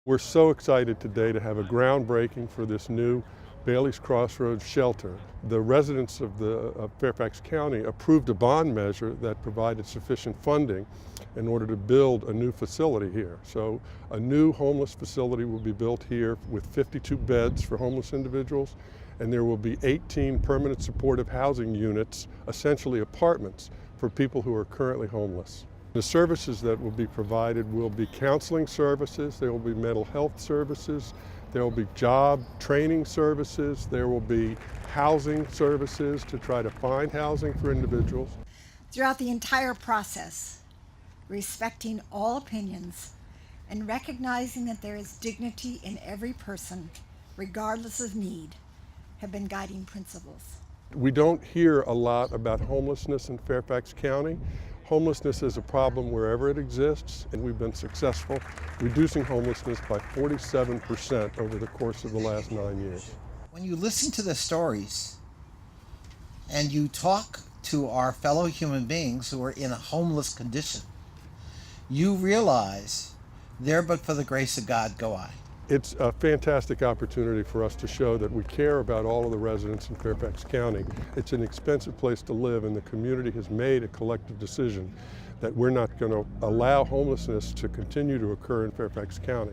We're so excited today to have a groundbreaking for this new Bailey's Crossroads shelter. The residents of Fairfax County approved a bond measure that provided sufficient funding in order to build a new facility here. So a new homeless facility will be built here with 52 beds for homeless individuals, and there will be 18 permanent supportive housing units, essentially apartments, for people who are currently homeless. The services that will be provided will be counseling services, there will be mental health services, there will be job training services, there will be housing services to try to find housing for individuals. Throughout the entire process, respecting all opinions and recognizing that there is dignity in every person, regardless of need, have been guiding principles. We don't hear a lot about homelessness in Fairfax County. Homelessness is a problem wherever it exists, and we've been successful reducing homelessness by 47% over the course of the last 9 years. When you listen to the stories and you talk to our fellow human beings who are in a homeless condition, you realize there but for the grace of God go I. It's a fantastic opportunity for us to show that we care about all of the residents in Fairfax County. It's an expensive place to live, and the community has made a collective decision that we're not going to allow homelessness to continue to occur in Fairfax County.